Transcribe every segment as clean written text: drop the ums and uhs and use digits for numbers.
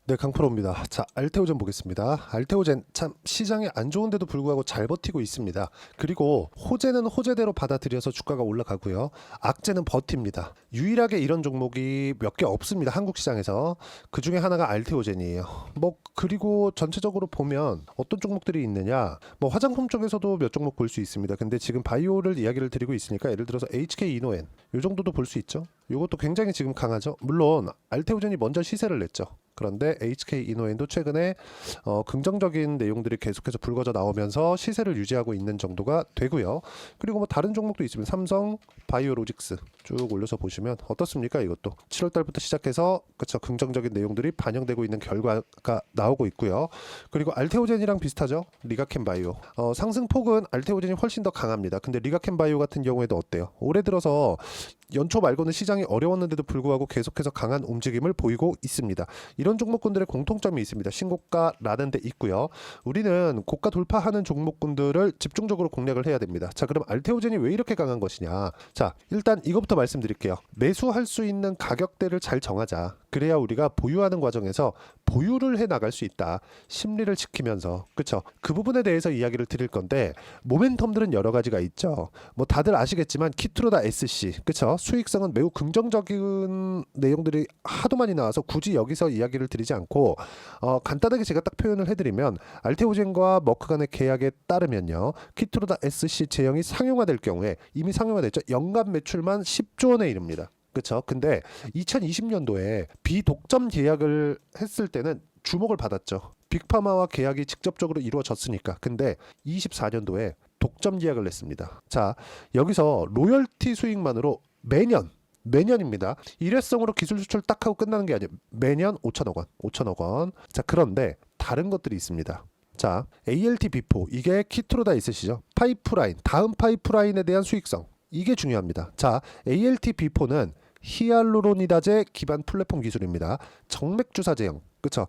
네, 강프로입니다. 자, 알테오젠 보겠습니다. 알테오젠 참 시장이 안 좋은데도 불구하고 잘 버티고 있습니다. 그리고 호재는 호재대로 받아들여서 주가가 올라가고요. 악재는 버팁니다. 유일하게 이런 종목이 몇 개 없습니다. 한국 시장에서. 그 중에 하나가 알테오젠이에요. 그리고 전체적으로 보면 어떤 종목들이 있느냐? 화장품 쪽에서도 몇 종목 볼 수 있습니다. 근데 지금 바이오를 이야기를 드리고 있으니까 예를 들어서 HK 이노엔 요 정도도 볼 수 있죠. 이것도 굉장히 지금 강하죠. 물론 알테오젠이 먼저 시세를 냈죠. 그런데 HK 이노엔도 최근에 긍정적인 내용들이 계속해서 불거져 나오면서 시세를 유지하고 있는 정도가 되고요. 그리고 다른 종목도 있습니다. 삼성 바이오로직스 쭉 올려서 보시면 어떻습니까? 이것도 7월 달부터 시작해서 그쵸, 긍정적인 내용들이 반영되고 있는 결과가 나오고 있고요. 그리고 알테오젠이랑 비슷하죠. 리가켄 바이오 상승폭은 알테오젠이 훨씬 더 강합니다. 근데 리가켄 바이오 같은 경우에도 어때요? 올해 들어서 연초 말고는 시장이 어려웠는데도 불구하고 계속해서 강한 움직임을 보이고 있습니다. 이런 종목군들의 공통점이 있습니다. 신고가라는 데 있고요. 우리는 고가 돌파하는 종목군들을 집중적으로 공략을 해야 됩니다. 자, 그럼 알테오젠이 왜 이렇게 강한 것이냐? 자, 일단 이것부터 말씀드릴게요. 매수할 수 있는 가격대를 잘 정하자. 그래야 우리가 보유하는 과정에서 보유를 해 나갈 수 있다. 심리를 지키면서. 그쵸? 그 부분에 대해서 이야기를 드릴 건데 모멘텀들은 여러 가지가 있죠. 다들 아시겠지만 키트로다 SC. 그쵸? 수익성은 매우 긍정적인 내용들이 하도 많이 나와서 굳이 여기서 이야기를 드리지 않고 간단하게 제가 딱 표현을 해드리면 알테오젠과 머크 간의 계약에 따르면요. 키트로다 SC 제형이 상용화될 경우에 이미 상용화됐죠. 연간 매출만 10조 원에 이릅니다. 그렇죠. 근데 2020년도에 비독점 계약을 했을 때는 주목을 받았죠. 빅파마와 계약이 직접적으로 이루어졌으니까. 근데 24년도에 독점 계약을 냈습니다. 자, 여기서 로열티 수익만으로 매년입니다. 일회성으로 기술 수출 딱 하고 끝나는 게 아니에요. 매년 5천억 원. 자, 그런데 다른 것들이 있습니다. 자, ALT 비포 이게 키트로다 있으시죠? 파이프라인, 다음 파이프라인에 대한 수익성. 이게 중요합니다. 자, ALT 비포는 히알루로니다제 기반 플랫폼 기술입니다. 정맥 주사 제형. 그쵸?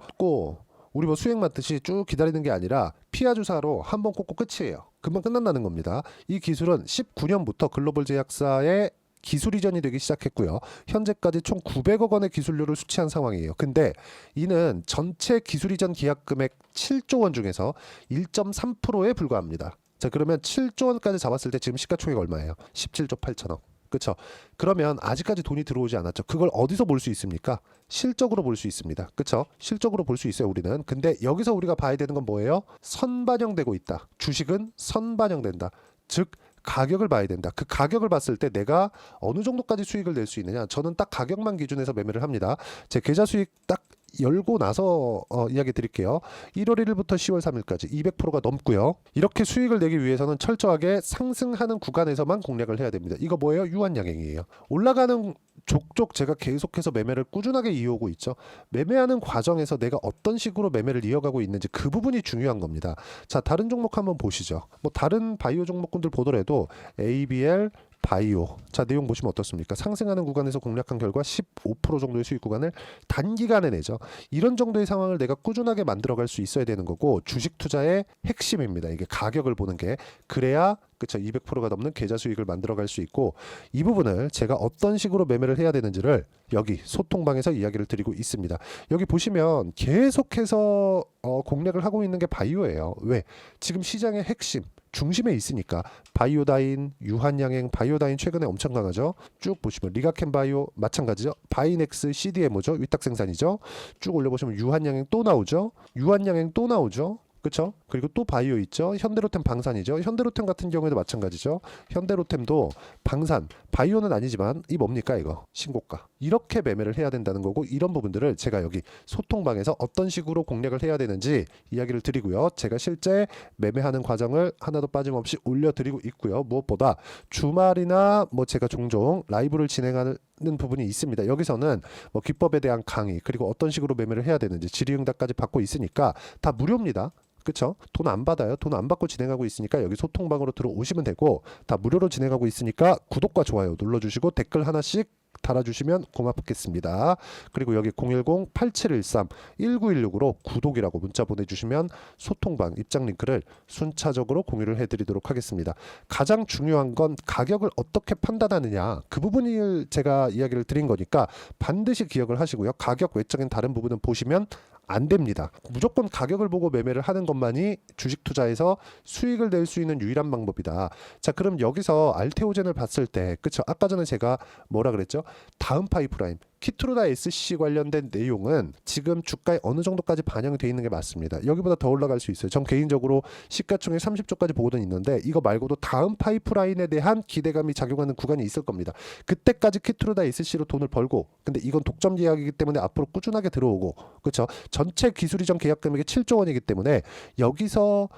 우리 수행 맞듯이 쭉 기다리는 게 아니라 피하 주사로 한번 꽂고 끝이에요. 금방 끝난다는 겁니다. 이 기술은 19년부터 글로벌 제약사의 기술 이전이 되기 시작했고요. 현재까지 총 900억 원의 기술료를 수취한 상황이에요. 근데 이는 전체 기술 이전 계약 금액 7조 원 중에서 1.3%에 불과합니다. 자, 그러면 7조 원까지 잡았을 때 지금 시가총액 얼마예요? 17조 8천억. 그렇죠? 그러면 아직까지 돈이 들어오지 않았죠. 그걸 어디서 볼 수 있습니까? 실적으로 볼 수 있습니다. 그렇죠? 실적으로 볼 수 있어요, 우리는. 근데 여기서 우리가 봐야 되는 건 뭐예요? 선반영되고 있다. 주식은 선반영된다. 즉 가격을 봐야 된다. 그 가격을 봤을 때 내가 어느 정도까지 수익을 낼 수 있느냐. 저는 딱 가격만 기준해서 매매를 합니다. 제 계좌 수익 딱 열고 나서 이야기 드릴게요. 1월 1일부터 10월 3일까지 200%가 넘고요. 이렇게 수익을 내기 위해서는 철저하게 상승하는 구간에서만 공략을 해야 됩니다. 이거 뭐예요? 유한양행이에요. 올라가는 족족 제가 계속해서 매매를 꾸준하게 이어오고 있죠. 매매하는 과정에서 내가 어떤 식으로 매매를 이어가고 있는지 그 부분이 중요한 겁니다. 자, 다른 종목 한번 보시죠. 다른 바이오 종목군들 보더라도 ABL 바이오. 자, 내용 보시면 어떻습니까? 상승하는 구간에서 공략한 결과 15% 정도의 수익 구간을 단기간에 내죠. 이런 정도의 상황을 내가 꾸준하게 만들어갈 수 있어야 되는 거고 주식 투자의 핵심입니다. 이게 가격을 보는 게 그래야 그쵸 200%가 넘는 계좌 수익을 만들어갈 수 있고 이 부분을 제가 어떤 식으로 매매를 해야 되는지를 여기 소통방에서 이야기를 드리고 있습니다. 여기 보시면 계속해서 공략을 하고 있는 게 바이오예요. 왜? 지금 시장의 핵심 중심에 있으니까 바이오다인, 유한양행, 바이오다인 최근에 엄청 강하죠. 쭉 보시면 리가켄 바이오 마찬가지죠. 바이넥스, CDMO죠. 위탁 생산이죠. 쭉 올려보시면 유한양행 또 나오죠. 유한양행 또 나오죠. 그렇죠? 그리고 또 바이오 있죠. 현대로템 방산이죠. 현대로템 같은 경우에도 마찬가지죠. 현대로템도 방산, 바이오는 아니지만 이 뭡니까 이거? 신고가. 이렇게 매매를 해야 된다는 거고 이런 부분들을 제가 여기 소통방에서 어떤 식으로 공략을 해야 되는지 이야기를 드리고요. 제가 실제 매매하는 과정을 하나도 빠짐없이 올려드리고 있고요. 무엇보다 주말이나 제가 종종 라이브를 진행하는 부분이 있습니다. 여기서는 기법에 대한 강의 그리고 어떤 식으로 매매를 해야 되는지 질의응답까지 받고 있으니까 다 무료입니다. 그쵸? 돈 안 받아요. 돈 안 받고 진행하고 있으니까 여기 소통방으로 들어오시면 되고 다 무료로 진행하고 있으니까 구독과 좋아요 눌러주시고 댓글 하나씩 달아주시면 고맙겠습니다. 그리고 여기 010-8713-1916으로 구독이라고 문자 보내주시면 소통방 입장 링크를 순차적으로 공유를 해드리도록 하겠습니다. 가장 중요한 건 가격을 어떻게 판단하느냐 그 부분을 제가 이야기를 드린 거니까 반드시 기억을 하시고요. 가격 외적인 다른 부분은 보시면 안 됩니다. 무조건 가격을 보고 매매를 하는 것만이 주식 투자에서 수익을 낼 수 있는 유일한 방법이다. 자, 그럼 여기서 알테오젠을 봤을 때, 그쵸? 아까 전에 제가 뭐라 그랬죠? 다음 파이프라인. 키트루다 SC 관련된 내용은 지금 주가에 어느 정도까지 반영이 되어 있는 게 맞습니다. 여기보다 더 올라갈 수 있어요. 전 개인적으로 시가총액 30조까지 보고는 있는데 이거 말고도 다음 파이프라인에 대한 기대감이 작용하는 구간이 있을 겁니다. 그때까지 키트루다 SC로 돈을 벌고, 근데 이건 독점 계약이기 때문에 앞으로 꾸준하게 들어오고, 그렇죠? 전체 기술 이전 계약 금액이 7조 원이기 때문에 여기서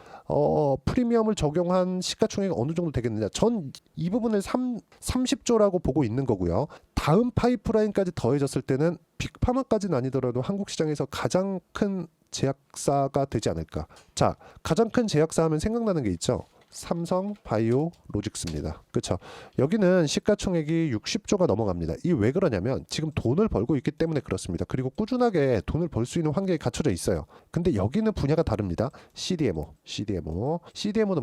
프리미엄을 적용한 시가총액이 어느 정도 되겠느냐? 전 이 부분을 30조라고 보고 있는 거고요. 다음 파이프라인까지 더해졌을 때는 빅파마까지는 아니더라도 한국 시장에서 가장 큰 제약사가 되지 않을까. 자, 가장 큰 제약사 하면 생각나는 게 있죠. 삼성 바이오 로직스입니다. 그렇죠? 여기는 시가총액이 60조가 넘어갑니다. 이 왜 그러냐면 지금 돈을 벌고 있기 때문에 그렇습니다. 그리고 꾸준하게 돈을 벌 수 있는 환경이 갖춰져 있어요. 근데 여기는 분야가 다릅니다. CDMO는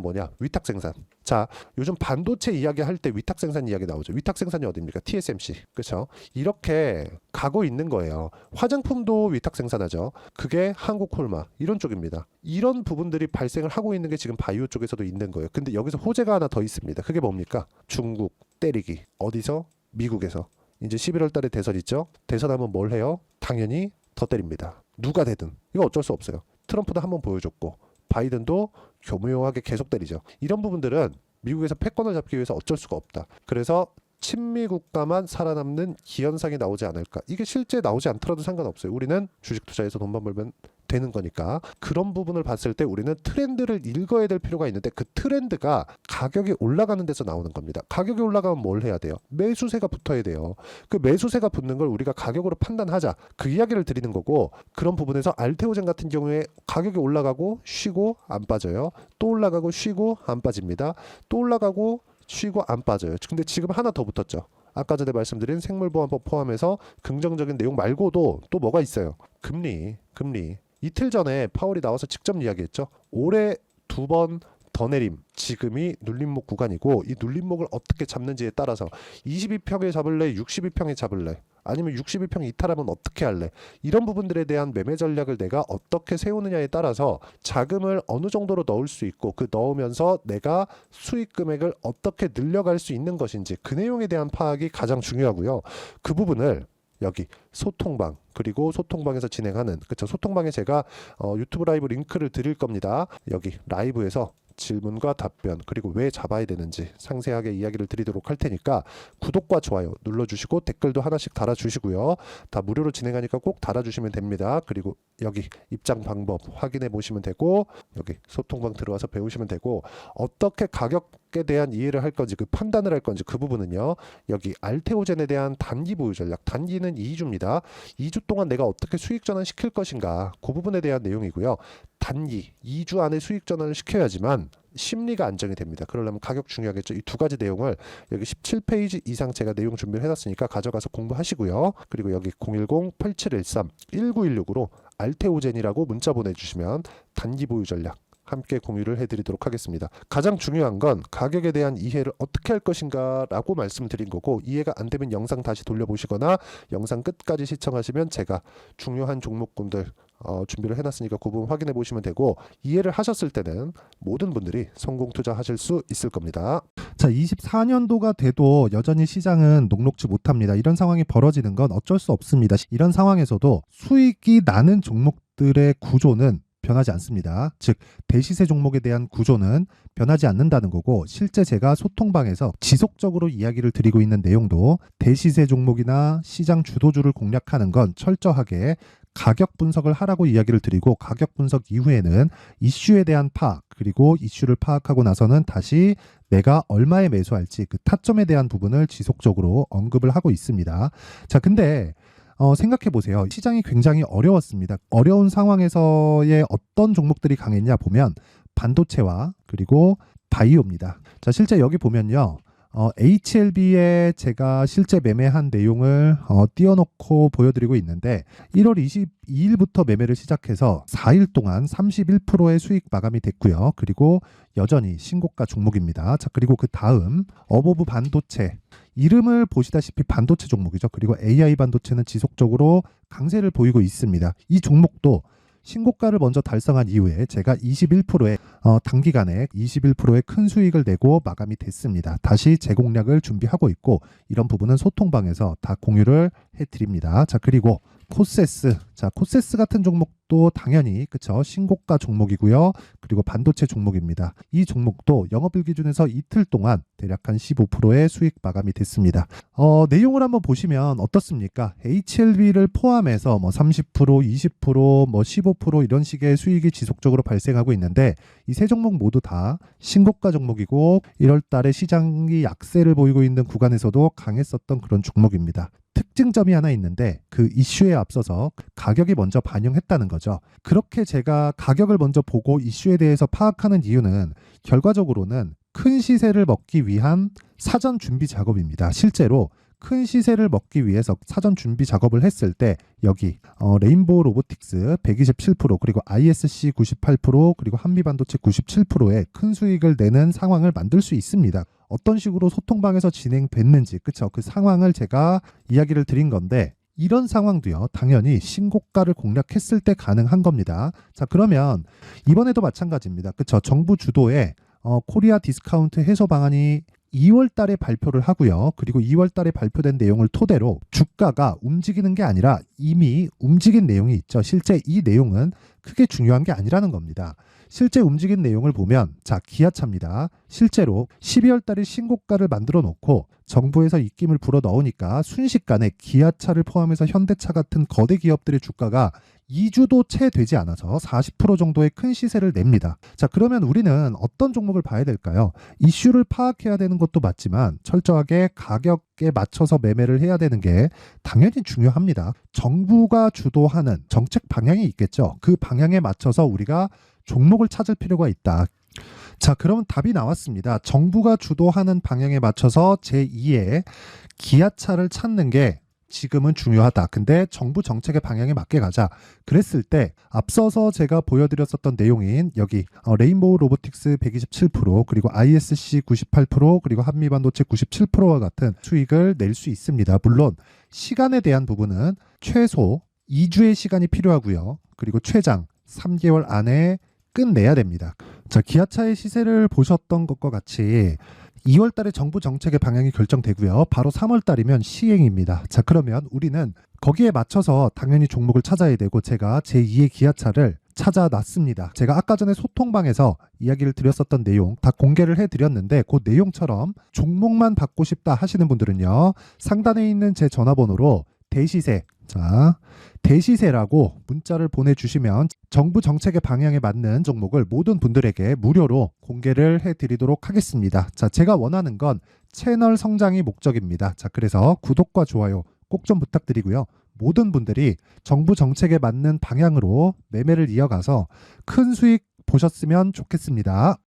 뭐냐? 위탁 생산. 자, 요즘 반도체 이야기 할 때 위탁 생산 이야기 나오죠. 위탁 생산이 어디입니까? TSMC. 그렇죠? 이렇게 가고 있는 거예요. 화장품도 위탁 생산하죠. 그게 한국콜마 이런 쪽입니다. 이런 부분들이 발생을 하고 있는 게 지금 바이오 쪽에서도 있는 거예요. 근데 여기서 호재가 하나 더 있습니다. 그게 뭡니까? 중국 때리기. 어디서? 미국에서. 이제 11월 달에 대선 있죠? 대선하면 뭘 해요? 당연히 더 때립니다. 누가 되든. 이거 어쩔 수 없어요. 트럼프도 한번 보여줬고 바이든도 교묘하게 계속 때리죠. 이런 부분들은 미국에서 패권을 잡기 위해서 어쩔 수가 없다. 그래서 친미 국가만 살아남는 기현상이 나오지 않을까. 이게 실제 나오지 않더라도 상관없어요. 우리는 주식 투자에서 돈만 벌면 되는 거니까. 그런 부분을 봤을 때 우리는 트렌드를 읽어야 될 필요가 있는데 그 트렌드가 가격이 올라가는 데서 나오는 겁니다. 가격이 올라가면 뭘 해야 돼요? 매수세가 붙어야 돼요. 그 매수세가 붙는 걸 우리가 가격으로 판단하자. 그 이야기를 드리는 거고, 그런 부분에서 알테오젠 같은 경우에 가격이 올라가고 쉬고 안 빠져요. 또 올라가고 쉬고 안 빠집니다. 또 올라가고 쉬고 안 빠져요. 근데 지금 하나 더 붙었죠. 아까 전에 말씀드린 생물보안법 포함해서 긍정적인 내용 말고도 또 뭐가 있어요? 금리. 이틀 전에 파월이 나와서 직접 이야기했죠. 올해 2번 더 내림. 지금이 눌림목 구간이고 이 눌림목을 어떻게 잡는지에 따라서 22평에 잡을래? 62평에 잡을래? 아니면 62평 이탈하면 어떻게 할래? 이런 부분들에 대한 매매 전략을 내가 어떻게 세우느냐에 따라서 자금을 어느 정도로 넣을 수 있고 그 넣으면서 내가 수익 금액을 어떻게 늘려갈 수 있는 것인지 그 내용에 대한 파악이 가장 중요하고요. 그 부분을 여기 소통방, 그리고 소통방에서 진행하는, 그쵸, 소통방에 제가 유튜브 라이브 링크를 드릴 겁니다. 여기 라이브에서 질문과 답변, 그리고 왜 잡아야 되는지 상세하게 이야기를 드리도록 할 테니까 구독과 좋아요 눌러주시고 댓글도 하나씩 달아주시고요. 다 무료로 진행하니까 꼭 달아주시면 됩니다. 그리고 여기 입장 방법 확인해 보시면 되고, 여기 소통방 들어와서 배우시면 되고, 어떻게 가격에 대한 이해를 할 건지, 그 판단을 할 건지 그 부분은요, 여기 알테오젠에 대한 단기 보유 전략, 단기는 2주입니다. 2주 동안 내가 어떻게 수익 전환 시킬 것인가, 그 부분에 대한 내용이고요. 단기 2주 안에 수익 전환을 시켜야지만 심리가 안정이 됩니다. 그러려면 가격 중요하겠죠. 이 두 가지 내용을 여기 17페이지 이상 제가 내용 준비를 해놨으니까 가져가서 공부하시고요. 그리고 여기 010-8713-1916으로 알테오젠이라고 문자 보내주시면 단기 보유 전략 함께 공유를 해드리도록 하겠습니다. 가장 중요한 건 가격에 대한 이해를 어떻게 할 것인가 라고 말씀드린 거고, 이해가 안 되면 영상 다시 돌려보시거나 영상 끝까지 시청하시면 제가 중요한 종목군들 준비를 해놨으니까 그 부분 확인해 보시면 되고, 이해를 하셨을 때는 모든 분들이 성공 투자하실 수 있을 겁니다. 자, 24년도가 돼도 여전히 시장은 녹록지 못합니다. 이런 상황이 벌어지는 건 어쩔 수 없습니다. 이런 상황에서도 수익이 나는 종목들의 구조는 변하지 않습니다. 즉 대시세 종목에 대한 구조는 변하지 않는다는 거고, 실제 제가 소통방에서 지속적으로 이야기를 드리고 있는 내용도 대시세 종목이나 시장 주도주를 공략하는 건 철저하게 가격 분석을 하라고 이야기를 드리고, 가격 분석 이후에는 이슈에 대한 파악, 그리고 이슈를 파악하고 나서는 다시 내가 얼마에 매수할지 그 타점에 대한 부분을 지속적으로 언급을 하고 있습니다. 자, 근데 생각해 보세요. 시장이 굉장히 어려웠습니다. 어려운 상황에서의 어떤 종목들이 강했냐 보면 반도체와 그리고 바이오입니다. 자, 실제 여기 보면요. HLB에 제가 실제 매매한 내용을 띄워놓고 보여드리고 있는데 1월 22일부터 매매를 시작해서 4일 동안 31%의 수익 마감이 됐고요. 그리고 여전히 신고가 종목입니다. 자, 그리고 그 다음 어보브 반도체, 이름을 보시다시피 반도체 종목이죠. 그리고 AI 반도체는 지속적으로 강세를 보이고 있습니다. 이 종목도 신고가를 먼저 달성한 이후에 제가 21%의 단기간에 21%의 큰 수익을 내고 마감이 됐습니다. 다시 재공략을 준비하고 있고 이런 부분은 소통방에서 다 공유를 해드립니다. 자, 그리고 코세스. 자, 코세스 같은 종목도 당연히 그쵸, 신고가 종목이고요. 그리고 반도체 종목입니다. 이 종목도 영업일 기준에서 이틀 동안 대략 한 15%의 수익 마감이 됐습니다. 내용을 한번 보시면 어떻습니까? HLB를 포함해서 뭐 30%, 20%, 뭐 15% 이런 식의 수익이 지속적으로 발생하고 있는데 이 세 종목 모두 다 신고가 종목이고 1월 달에 시장이 약세를 보이고 있는 구간에서도 강했었던 그런 종목입니다. 특징점이 하나 있는데 그 이슈에 앞서서 가격이 먼저 반영했다는 거죠. 그렇게 제가 가격을 먼저 보고 이슈에 대해서 파악하는 이유는 결과적으로는 큰 시세를 먹기 위한 사전 준비 작업입니다. 실제로 큰 시세를 먹기 위해서 사전 준비 작업을 했을 때 여기 레인보우 로보틱스 127% 그리고 ISC 98% 그리고 한미반도체 97%의 큰 수익을 내는 상황을 만들 수 있습니다. 어떤 식으로 소통방에서 진행됐는지 그쵸, 그 상황을 제가 이야기를 드린 건데 이런 상황도요 당연히 신고가를 공략했을 때 가능한 겁니다. 자, 그러면 이번에도 마찬가지입니다. 그쵸, 정부 주도의 코리아 디스카운트 해소 방안이 2월 달에 발표를 하고요. 그리고 2월 달에 발표된 내용을 토대로 주가가 움직이는 게 아니라 이미 움직인 내용이 있죠. 실제 이 내용은 크게 중요한 게 아니라는 겁니다. 실제 움직인 내용을 보면 자, 기아차입니다. 실제로 12월 달에 신고가를 만들어 놓고 정부에서 입김을 불어 넣으니까 순식간에 기아차를 포함해서 현대차 같은 거대 기업들의 주가가 2주도 채 되지 않아서 40% 정도의 큰 시세를 냅니다. 자, 그러면 우리는 어떤 종목을 봐야 될까요? 이슈를 파악해야 되는 것도 맞지만 철저하게 가격에 맞춰서 매매를 해야 되는 게 당연히 중요합니다. 정부가 주도하는 정책 방향이 있겠죠. 그 방향에 맞춰서 우리가 종목을 찾을 필요가 있다. 자, 그러면 답이 나왔습니다. 정부가 주도하는 방향에 맞춰서 제2의 기아차를 찾는 게 지금은 중요하다. 근데 정부 정책의 방향에 맞게 가자. 그랬을 때 앞서서 제가 보여드렸었던 내용인 여기 레인보우 로보틱스 127% 그리고 ISC 98% 그리고 한미반도체 97%와 같은 수익을 낼 수 있습니다. 물론 시간에 대한 부분은 최소 2주의 시간이 필요하고요. 그리고 최장 3개월 안에 끝내야 됩니다. 자, 기아차의 시세를 보셨던 것과 같이 2월 달에 정부 정책의 방향이 결정되고요. 바로 3월 달이면 시행입니다. 자, 그러면 우리는 거기에 맞춰서 당연히 종목을 찾아야 되고 제가 제2의 기아차를 찾아놨습니다. 제가 아까 전에 소통방에서 이야기를 드렸었던 내용 다 공개를 해드렸는데 그 내용처럼 종목만 받고 싶다 하시는 분들은요. 상단에 있는 제 전화번호로 대시세, 자, 대시세라고 문자를 보내주시면 정부 정책의 방향에 맞는 종목을 모든 분들에게 무료로 공개를 해드리도록 하겠습니다. 자, 제가 원하는 건 채널 성장이 목적입니다. 자, 그래서 구독과 좋아요 꼭 좀 부탁드리고요. 모든 분들이 정부 정책에 맞는 방향으로 매매를 이어가서 큰 수익 보셨으면 좋겠습니다.